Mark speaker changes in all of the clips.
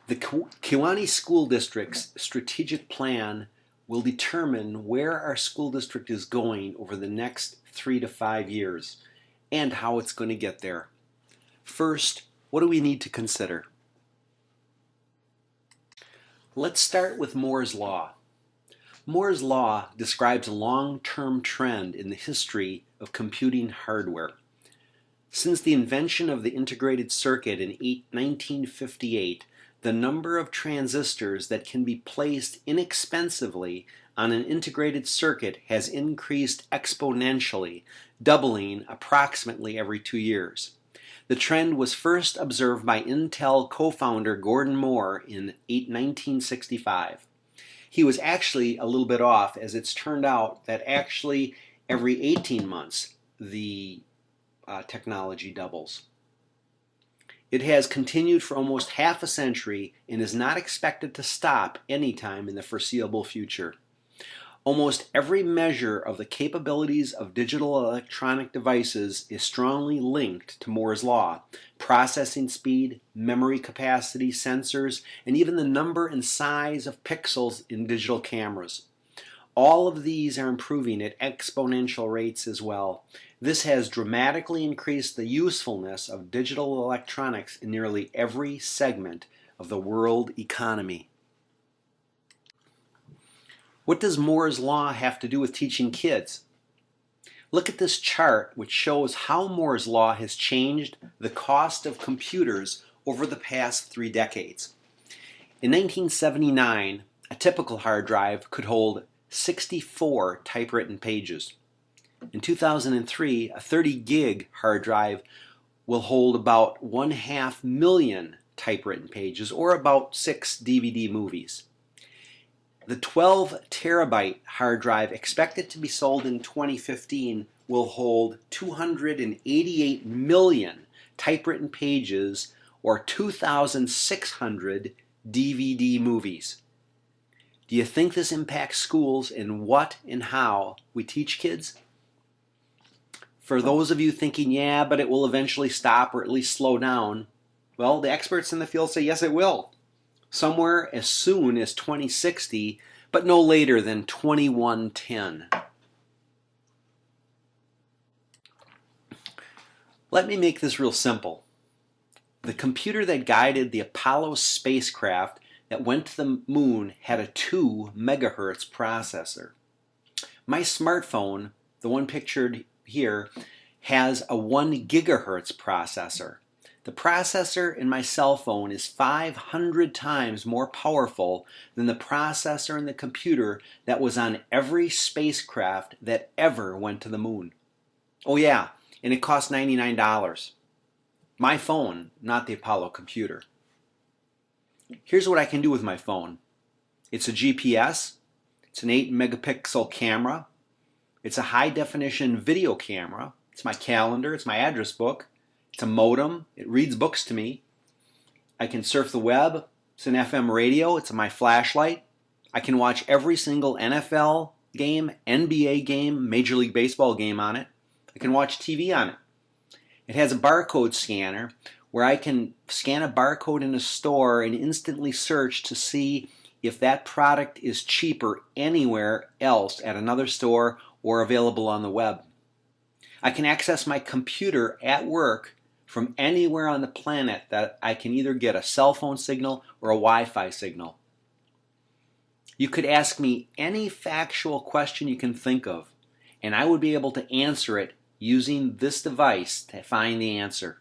Speaker 1: The Kewaunee School District's strategic plan will determine where our school district is going over the next 3 to 5 years and how it's going to get there. First, what do we need to consider? Let's start with Moore's Law. Moore's Law describes a long-term trend in the history of computing hardware. Since the invention of the integrated circuit in 1958, the number of transistors that can be placed inexpensively on an integrated circuit has increased exponentially, doubling approximately every 2 years. The trend was first observed by Intel co-founder Gordon Moore in 1965. He was actually a little bit off, as it's turned out that actually every 18 months the technology doubles. It has continued for almost half a century and is not expected to stop anytime in the foreseeable future. Almost every measure of the capabilities of digital electronic devices is strongly linked to Moore's Law. Processing speed, memory capacity, sensors, and even the number and size of pixels in digital cameras. All of these are improving at exponential rates as well. This has dramatically increased the usefulness of digital electronics in nearly every segment of the world economy. What does Moore's Law have to do with teaching kids? Look at this chart, which shows how Moore's Law has changed the cost of computers over the past 3 decades. In 1979, a typical hard drive could hold 64 typewritten pages. In 2003, a 30 gig hard drive will hold about 1/2 million typewritten pages, or about 6 DVD movies. The 12 terabyte hard drive expected to be sold in 2015 will hold 288 million typewritten pages, or 2,600 DVD movies. Do you think this impacts schools and what and how we teach kids? For those of you thinking, yeah, but it will eventually stop or at least slow down, well, the experts in the field say yes, it will. Somewhere as soon as 2060, but no later than 2110. Let me make this real simple. The computer that guided the Apollo spacecraft that went to the moon had a 2 megahertz processor. My smartphone, the one pictured here, has a 1 gigahertz processor. The processor in my cell phone is 500 times more powerful than the processor in the computer that was on every spacecraft that ever went to the moon. Oh yeah, and it cost $99. My phone, not the Apollo computer. Here's what I can do with my phone. It's a GPS, it's an 8 megapixel camera, it's a high definition video camera, it's my calendar, it's my address book, it's a modem, it reads books to me. I can surf the web, it's an FM radio, it's my flashlight. I can watch every single NFL game, NBA game, Major League Baseball game on it. I can watch TV on it. It has a barcode scanner where I can scan a barcode in a store and instantly search to see if that product is cheaper anywhere else at another store or available on the web. I can access my computer at work from anywhere on the planet that I can either get a cell phone signal or a Wi-Fi signal. You could ask me any factual question you can think of, and I would be able to answer it using this device to find the answer.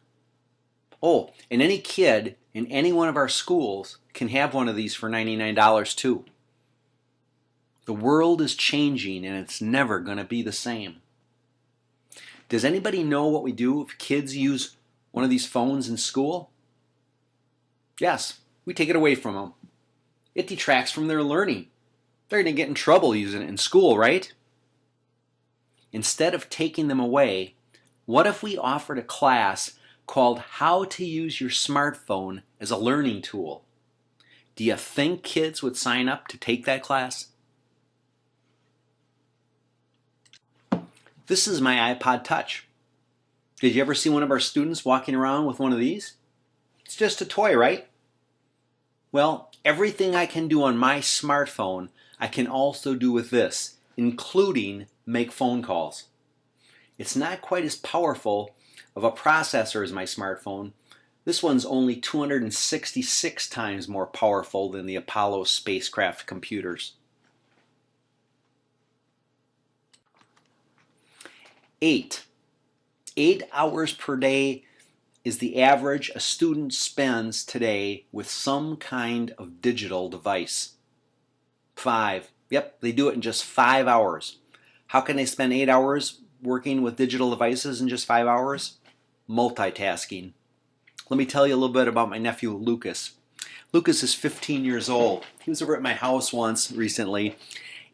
Speaker 1: Oh, and any kid in any one of our schools can have one of these for $99 too. The world is changing and it's never going to be the same. Does anybody know what we do if kids use one of these phones in school? Yes, we take it away from them. It detracts from their learning. They're going to get in trouble using it in school, right? Instead of taking them away, what if we offered a class called How to Use Your Smartphone as a Learning Tool? Do you think kids would sign up to take that class? This is my iPod Touch. Did you ever see one of our students walking around with one of these? It's just a toy, right? Well, everything I can do on my smartphone, I can also do with this, including make phone calls. It's not quite as powerful of a processor as my smartphone. This one's only 266 times more powerful than the Apollo spacecraft computers. 8 hours per day is the average a student spends today with some kind of digital device. 5. Yep, they do it in just 5 hours. How can they spend 8 hours working with digital devices in just 5 hours? Multitasking. Let me tell you a little bit about my nephew Lucas. Lucas is 15 years old. He was over at my house once recently,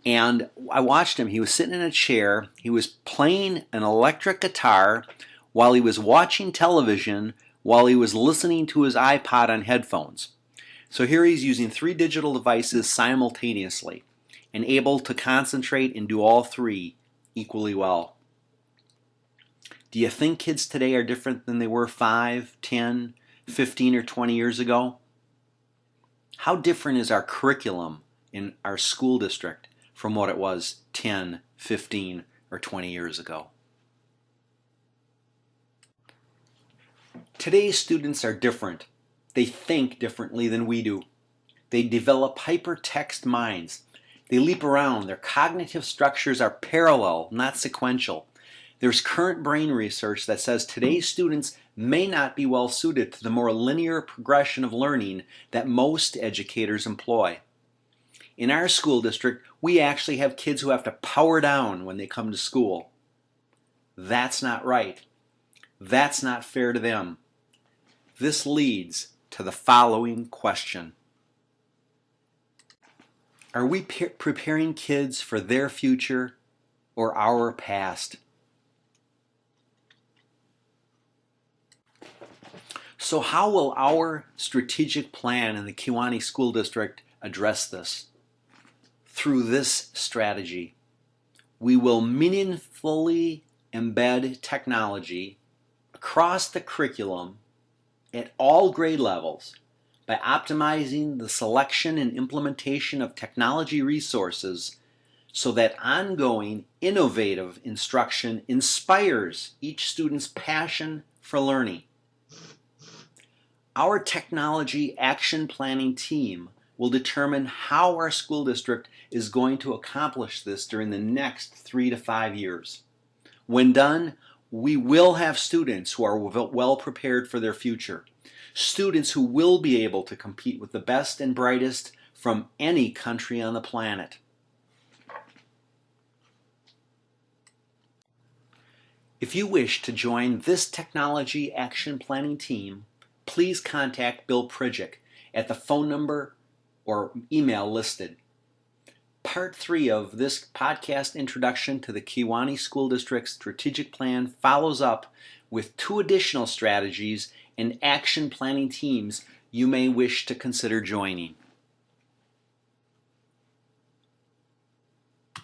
Speaker 1: and I watched him. He was sitting in a chair. He was playing an electric guitar while he was watching television, while he was listening to his iPod on headphones. So here he's using 3 digital devices simultaneously and able to concentrate and do all 3 equally well. Do you think kids today are different than they were 5, 10, 15, or 20 years ago? How different is our curriculum in our school district from what it was 10, 15, or 20 years ago? Today's students are different. They think differently than we do. They develop hypertext minds. They leap around. Their cognitive structures are parallel, not sequential. There's current brain research that says today's students may not be well suited to the more linear progression of learning that most educators employ. In our school district, we actually have kids who have to power down when they come to school. That's not right. That's not fair to them. This leads to the following question. Are we preparing kids for their future or our past? So how will our strategic plan in the Kewaunee School District address this? Through this strategy, we will meaningfully embed technology across the curriculum at all grade levels by optimizing the selection and implementation of technology resources so that ongoing innovative instruction inspires each student's passion for learning. Our technology action planning team will determine how our school district is going to accomplish this during the next 3 to 5 years. When done, we will have students who are well prepared for their future. Students who will be able to compete with the best and brightest from any country on the planet. If you wish to join this technology action planning team, please contact Bill Prijic at the phone number or email listed. Part 3 of this podcast introduction to the Kewaunee School District strategic plan follows up with 2 additional strategies and action planning teams you may wish to consider joining.